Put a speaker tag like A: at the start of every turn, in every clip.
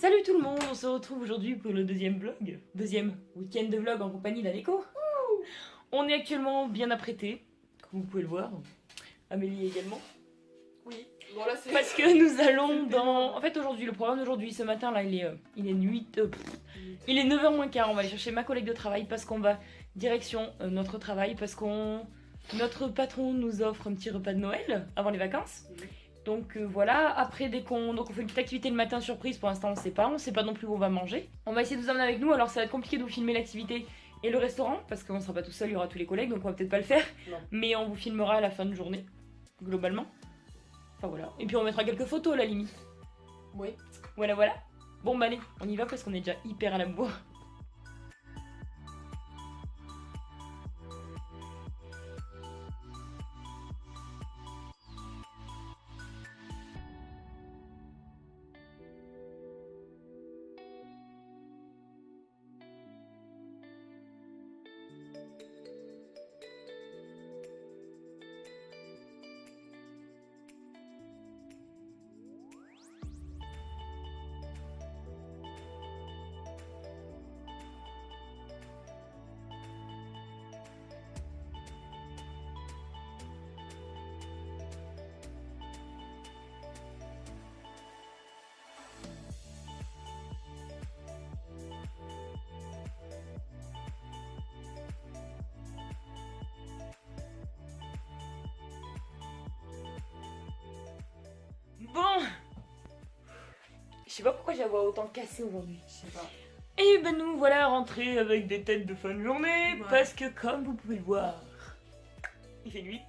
A: Salut tout le monde, on se retrouve aujourd'hui pour le deuxième week-end de vlog en compagnie d'Aneko. On est actuellement bien apprêtés, comme vous pouvez le voir. Amélie également.
B: Oui, bon là c'est...
A: Parce que nous allons dans... En fait aujourd'hui, le programme d'aujourd'hui, ce matin là, il est 9h moins quart. On va aller chercher ma collègue de travail parce qu'on va direction notre travail, parce qu'on... Notre patron nous offre un petit repas de Noël avant les vacances. Donc voilà, après on fait une petite activité le matin surprise, pour l'instant on sait pas non plus où on va manger. On va essayer de vous emmener avec nous, alors ça va être compliqué de vous filmer l'activité et le restaurant, parce qu'on sera pas tout seul, il y aura tous les collègues, donc on va peut-être pas le faire.
B: Non.
A: Mais on vous filmera à la fin de journée, globalement. Enfin voilà, et puis on mettra quelques photos à la limite.
B: Oui.
A: Voilà. Bon bah allez, on y va parce qu'on est déjà hyper à la bourre. Bon, je sais pas pourquoi j'ai la voix autant cassée aujourd'hui.
B: Je sais pas.
A: Et ben nous voilà rentrés avec des têtes de fin de journée,
B: Ouais.
A: parce que comme vous pouvez le voir, il fait nuit.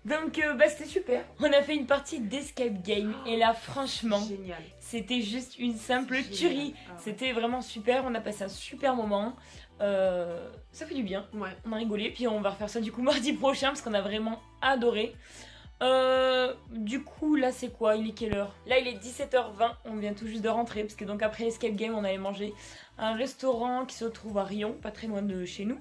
A: Donc c'était super. On a fait une partie d'escape game et là franchement,
B: Génial.
A: c'était juste une simple
B: Génial.
A: tuerie.
B: Ah ouais.
A: C'était vraiment super, on a passé un super moment. Ça fait du bien,
B: Ouais.
A: on a rigolé, puis on va refaire ça du coup mardi prochain parce qu'on a vraiment adoré. Du coup là c'est quoi? Il est quelle heure? Là il est 17h20, on vient tout juste de rentrer parce que donc après Escape Game on allait manger à un restaurant qui se trouve à Rion, pas très loin de chez nous.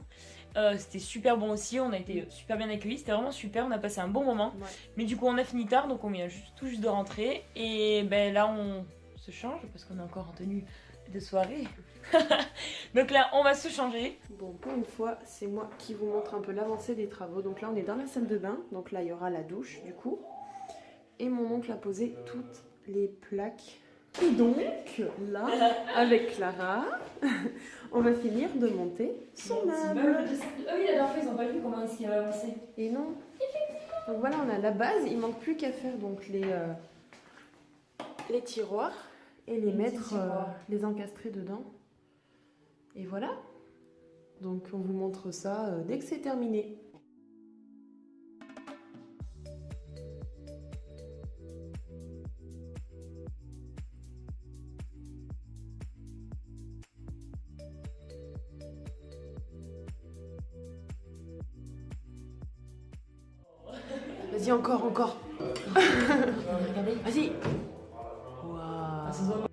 A: C'était super bon aussi, on a été super bien accueillis, c'était vraiment super, on a passé un bon moment.
B: Ouais.
A: Mais du coup on a fini tard donc on vient tout juste de rentrer et ben là on se change parce qu'on est encore en tenue de soirée. Donc là on va se changer.
B: Bon, pour une fois, c'est moi qui vous montre un peu l'avancée des travaux. Donc là, on est dans la salle de bain. Donc là, il y aura la douche, du coup. Et mon oncle a posé toutes les plaques. Et donc, là, avec Clara, on va finir de monter son meuble.
A: Ah oui la dernière fois ils ont pas vu comment est-ce qu'il va avancer.
B: Et non. Donc voilà, on a la base. Il manque plus qu'à faire donc les tiroirs et les mettre, les encastrer dedans. Et voilà. Donc on vous montre ça dès que c'est terminé. Vas-y, encore.
A: Regardez.
B: Vas-y. Waouh.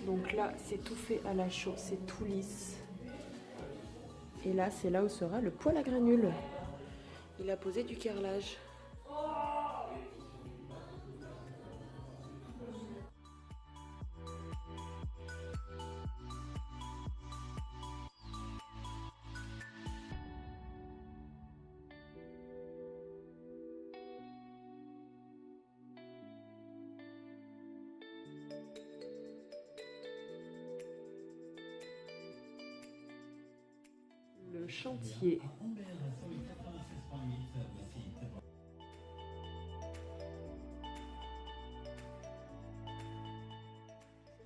B: Donc là, c'est tout fait à la chaux, c'est tout lisse. Et là, c'est là où sera le poêle à granules. Il a posé du carrelage. Le chantier. Je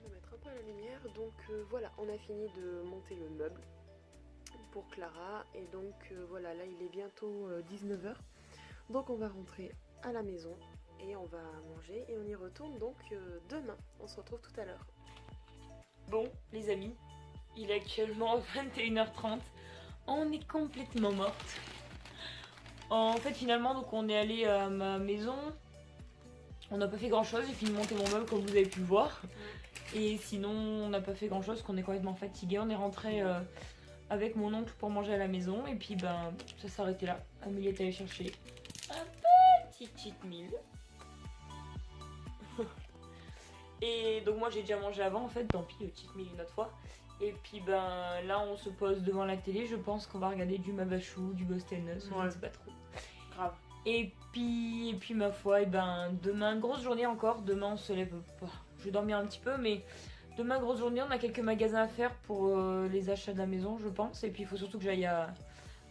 B: vais mettre un peu la lumière. Donc voilà, on a fini de monter le meuble pour Clara. Et donc voilà, là il est bientôt 19h. Donc on va rentrer à la maison et on va manger et on y retourne donc demain. On se retrouve tout à l'heure.
A: Bon les amis, il est actuellement 21h30. On est complètement morte. En fait finalement donc on est allé à ma maison. On n'a pas fait grand chose, j'ai fini de monter mon meuble comme vous avez pu le voir. Et sinon on n'a pas fait grand chose, qu'on est complètement fatigué. On est rentré avec mon oncle pour manger à la maison. Et puis ben ça s'arrêtait là. Amélie est allée chercher un petit cheat meal. Et donc moi j'ai déjà mangé avant en fait, tant pis, cheat meal une autre fois. Et puis ben là on se pose devant la télé, je pense qu'on va regarder du Mabachou, du Ghost and Us, je ne sais pas trop.
B: Grave.
A: Et puis ma foi, et ben demain grosse journée encore, demain on se lève, je vais dormir un petit peu mais demain grosse journée, on a quelques magasins à faire pour les achats de la maison je pense. Et puis il faut surtout que j'aille à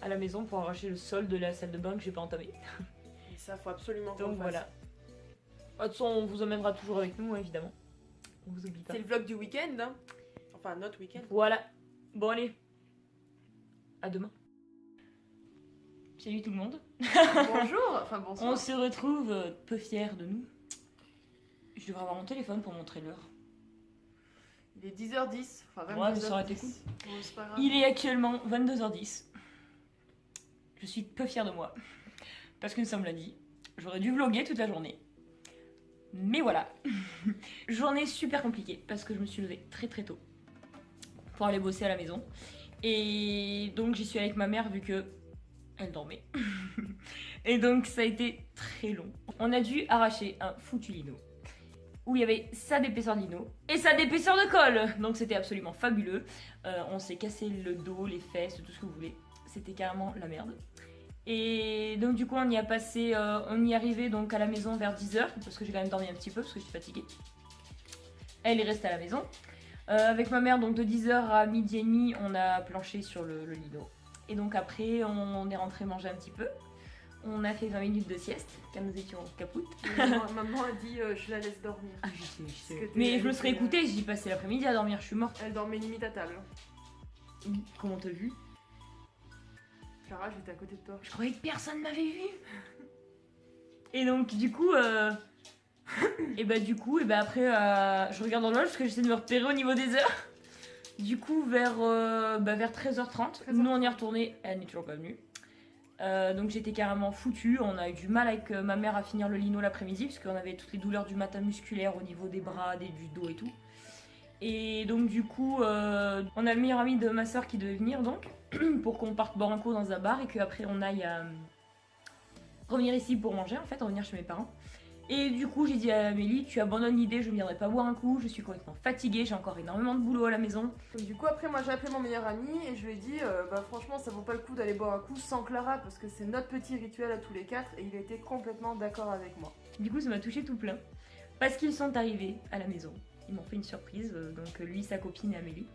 A: la maison pour arracher le sol de la salle de bain que j'ai pas entamé.
B: Et ça faut absolument qu'on
A: Donc
B: le fasse.
A: voilà. De toute façon on vous emmènera toujours avec nous hein, évidemment. On vous oublie pas.
B: C'est le vlog du week-end, hein. Enfin notre week-end.
A: Voilà. Bon allez. À demain. Salut tout le monde.
B: Bonjour, enfin bonsoir.
A: On se retrouve peu fiers de nous. Je devrais avoir mon téléphone pour montrer l'heure.
B: Il est 10h10, enfin 22h10.
A: Ouais, mais ça aurait été cool.
B: Bon, c'est pas grave.
A: Il est actuellement 22h10. Je suis peu fière de moi. Parce que nous sommes lundi. J'aurais dû vlogger toute la journée. Mais voilà. Journée super compliquée parce que je me suis levée très très tôt pour aller bosser à la maison. Et donc j'y suis allée avec ma mère vu que elle dormait. Et donc ça a été très long. On a dû arracher un foutu lino où il y avait ça d'épaisseur de lino et ça d'épaisseur de colle. Donc c'était absolument fabuleux. On s'est cassé le dos, les fesses, tout ce que vous voulez. C'était carrément la merde. Et donc du coup on y a passé, on y est arrivé donc à la maison vers 10h parce que j'ai quand même dormi un petit peu parce que j'étais fatiguée. Elle est restée à la maison. Avec ma mère donc de 10h à midi et demi on a planché sur le lino. Et donc après on est rentré manger un petit peu. On a fait 20 minutes de sieste car nous étions capoutes.
B: Maman a dit je la laisse dormir.
A: Ah je sais, je sais.
B: Parce que
A: Mais je me serais écoutée, j'y passais l'après-midi à dormir, je suis morte.
B: Elle dormait limite à table.
A: Comment t'as vu?
B: Clara, j'étais à côté de toi.
A: Je croyais que personne m'avait vu. Et donc du coup, et bah après, je regarde dans l'horloge parce que j'essaie de me repérer au niveau des heures. Du coup, vers 13h30, nous on y est retourné, elle n'est toujours pas venue. Donc j'étais carrément foutue, on a eu du mal avec ma mère à finir le lino l'après-midi parce qu'on avait toutes les douleurs du matin musculaire au niveau des bras, du dos et tout. Et donc du coup, on a le meilleur ami de ma soeur qui devait venir donc pour qu'on parte boire un coup dans un bar et qu'après on aille revenir ici pour manger en fait, revenir chez mes parents. Et du coup j'ai dit à Amélie, tu abandonnes l'idée, je ne viendrai pas boire un coup, je suis complètement fatiguée, j'ai encore énormément de boulot à la maison.
B: Donc du coup après moi j'ai appelé mon meilleur ami et je lui ai dit franchement ça vaut pas le coup d'aller boire un coup sans Clara parce que c'est notre petit rituel à tous les quatre et il était complètement d'accord avec moi.
A: Du coup ça m'a touché tout plein parce qu'ils sont arrivés à la maison, ils m'ont fait une surprise, donc lui, sa copine et Amélie.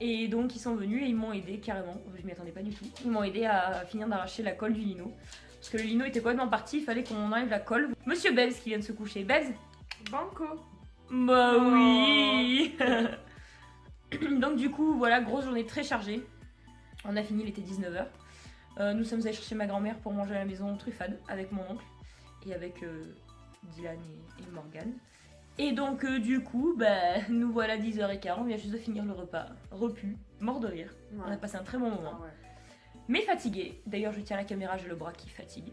A: Et donc ils sont venus et ils m'ont aidé carrément, je m'y attendais pas du tout. Ils m'ont aidé à finir d'arracher la colle du lino. Parce que le lino était complètement parti, il fallait qu'on enlève la colle. Monsieur Belz qui vient de se coucher. Belz?
B: Banco.
A: Bah oui. Donc du coup voilà, grosse journée très chargée. On a fini, il était 19h. Nous sommes allés chercher ma grand-mère pour manger à la maison truffade avec mon oncle. Et avec Dylan et Morgane. Et donc du coup, nous voilà 10h15, on vient juste de finir le repas. Repu, mort de rire.
B: Ouais.
A: On a passé un très bon moment.
B: Ah ouais.
A: Mais fatigué. D'ailleurs, je tiens la caméra, j'ai le bras qui fatigue.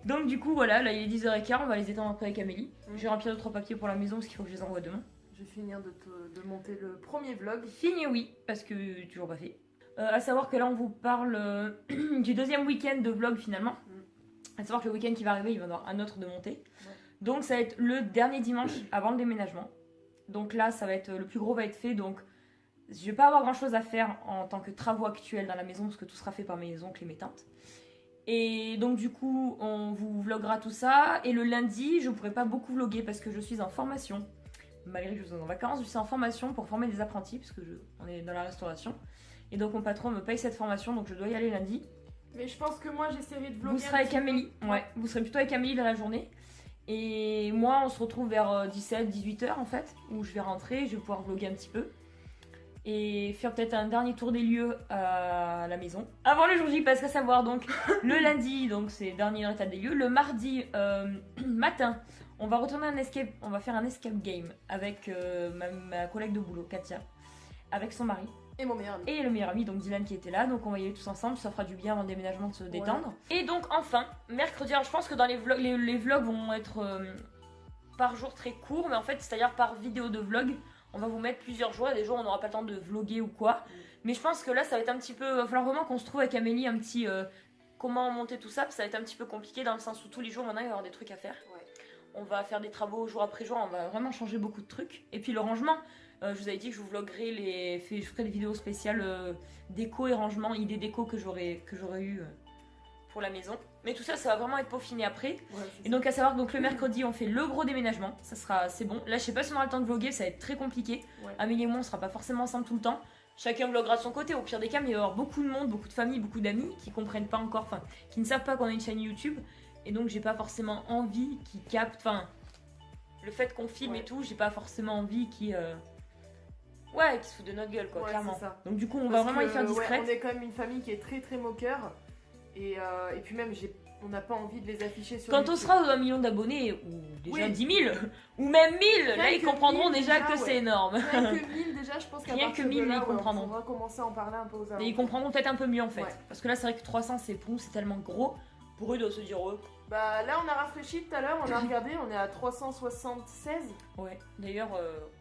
A: Donc du coup, voilà, là il est 10h15, on va les étendre après avec Amélie. Je vais remplir 2-3 papiers pour la maison parce qu'il faut que je les envoie demain.
B: Je vais finir de monter le premier vlog.
A: Fini, oui, parce que toujours pas fait. À savoir que là, on vous parle du deuxième week-end de vlog finalement. À savoir que le week-end qui va arriver, il va y en avoir un autre de monter.
B: Ouais.
A: Donc ça va être le dernier dimanche avant le déménagement. Donc là, ça va être le plus gros va être fait. Donc je vais pas avoir grand chose à faire en tant que travaux actuels dans la maison parce que tout sera fait par mes oncles et mes tantes. Et donc du coup, on vous vloguera tout ça. Et le lundi, je pourrai pas beaucoup vlogger parce que je suis en formation. Malgré que je sois en vacances, je suis en formation pour former des apprentis parce que on est dans la restauration. Et donc mon patron me paye cette formation, donc je dois y aller lundi.
B: Mais je pense que moi j'essaierai de vlogger.
A: Vous serez avec Amélie, ouais. Vous serez plutôt avec Amélie dans la journée. Et moi, on se retrouve vers 17-18h en fait, où je vais rentrer, je vais pouvoir vlogger un petit peu. Et faire peut-être un dernier tour des lieux à la maison. Avant le jour J, parce qu'à savoir, donc, le lundi, donc c'est dernier état des lieux. Le mardi matin, on va retourner on va faire un escape game avec ma collègue de boulot, Katia, avec son mari.
B: Et mon meilleur ami.
A: Et le meilleur ami, donc Dylan qui était là, donc on va y aller tous ensemble, ça fera du bien avant le déménagement de se détendre. Et donc enfin, mercredi, alors je pense que dans les vlogs, les vlogs vont être par jour très courts, mais en fait c'est-à-dire par vidéo de vlog, On va vous mettre plusieurs jours, des jours où on n'aura pas le temps de vlogger ou quoi. Mais je pense que là, ça va être un petit peu... Il va falloir vraiment qu'on se trouve avec Amélie un petit... comment monter tout ça, parce que ça va être un petit peu compliqué dans le sens où tous les jours, maintenant, il va y avoir des trucs à faire.
B: Ouais.
A: On va faire des travaux jour après jour, on va vraiment changer beaucoup de trucs. Et puis le rangement, je vous avais dit que je vous vloggerai je ferai des vidéos spéciales déco et rangement, idées déco que j'aurais eu pour la maison. Mais tout ça, ça va vraiment être peaufiné après.
B: Ouais,
A: et donc à savoir que donc, le mercredi, on fait le gros déménagement, c'est bon. Là, je sais pas si on aura le temps de vlogger, ça va être très compliqué.
B: Ouais.
A: Amélie et moi, on sera pas forcément ensemble tout le temps. Chacun vloggera de son côté, au pire des cas, mais il va y avoir beaucoup de monde, beaucoup de familles, beaucoup d'amis qui comprennent pas encore, enfin, qui ne savent pas qu'on a une chaîne YouTube. Et donc, j'ai pas forcément envie qu'ils captent, enfin, le fait qu'on filme et tout, j'ai pas forcément envie qu'ils se foutent de notre gueule, quoi, clairement.
B: Ça.
A: Donc, du coup, on va vraiment y faire discrète.
B: On est quand même une famille qui est très très moqueur. Et puis même, on n'a pas envie de les afficher sur
A: Quand
B: YouTube.
A: on sera à 1 million d'abonnés, ou déjà
B: Oui.
A: 10 000, ou même 1000, là, ils comprendront déjà que c'est énorme.
B: Rien que 1000 déjà, je pense qu'à
A: Rien que
B: partir
A: 1000,
B: de là,
A: ils comprendront.
B: On va commencer à en parler un peu aux
A: Et ils
B: alentours.
A: comprendront peut-être un peu mieux, en fait.
B: Ouais.
A: Parce que là, c'est vrai que 300, c'est tellement gros. Pour eux, ils doivent se dire,
B: Bah là, on a rafraîchi tout à l'heure, on a regardé, on est à 376.
A: ouais. D'ailleurs,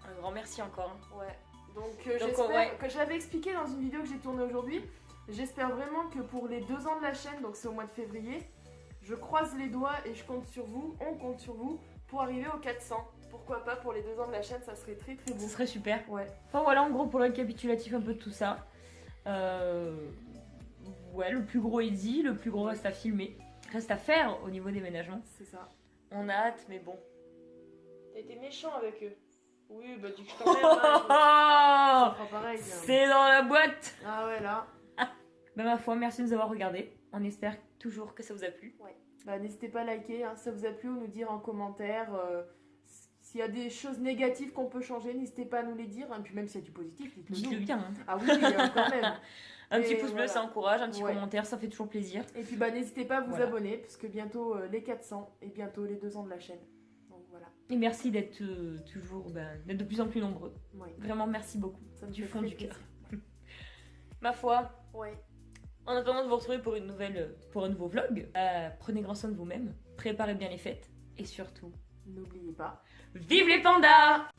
A: un grand merci encore. Hein.
B: Ouais. Donc j'espère que j'avais expliqué dans une vidéo que j'ai tournée aujourd'hui. J'espère vraiment que pour les 2 ans de la chaîne, donc c'est au mois de février, je croise les doigts et je compte sur vous, on compte sur vous pour arriver aux 400. Pourquoi pas pour les 2 ans de la chaîne, ça serait très très beau.
A: Ce serait super.
B: Ouais.
A: Enfin voilà, en gros, pour le récapitulatif un peu de tout ça. Ouais, le plus gros est dit, le plus gros reste à filmer. Reste à faire au niveau des ménagements.
B: C'est ça.
A: On a hâte, mais bon.
B: T'as été méchant avec eux. Oui, bah dis que je t'emmerde. Hein, je... pareil.
A: C'est dans la boîte.
B: Ah ouais, là.
A: Bah ma foi, merci de nous avoir regardés. On espère toujours que ça vous a plu.
B: Ouais. Bah n'hésitez pas à liker, hein, si ça vous a plu, ou nous dire en commentaire s'il y a des choses négatives qu'on peut changer, n'hésitez pas à nous les dire. Et puis même s'il y a du positif, dites-le nous.
A: Dites-le bien. Hein.
B: Ah oui, quand même.
A: Un petit pouce bleu, ça encourage, un petit
B: Ouais.
A: commentaire, ça fait toujours plaisir.
B: Et puis bah n'hésitez pas à vous
A: Voilà.
B: abonner, parce que bientôt les 400 et bientôt les 2 ans de la chaîne. Donc voilà.
A: Et merci d'être toujours, d'être de plus en plus nombreux.
B: Ouais.
A: Vraiment, merci beaucoup.
B: Ça me
A: Du
B: fait
A: fond
B: très
A: du cœur.
B: plaisir.
A: Ma foi,
B: Ouais.
A: en attendant de vous retrouver pour un nouveau vlog, prenez grand soin de vous-même, préparez bien les fêtes et surtout,
B: N'oubliez pas.
A: vive les pandas!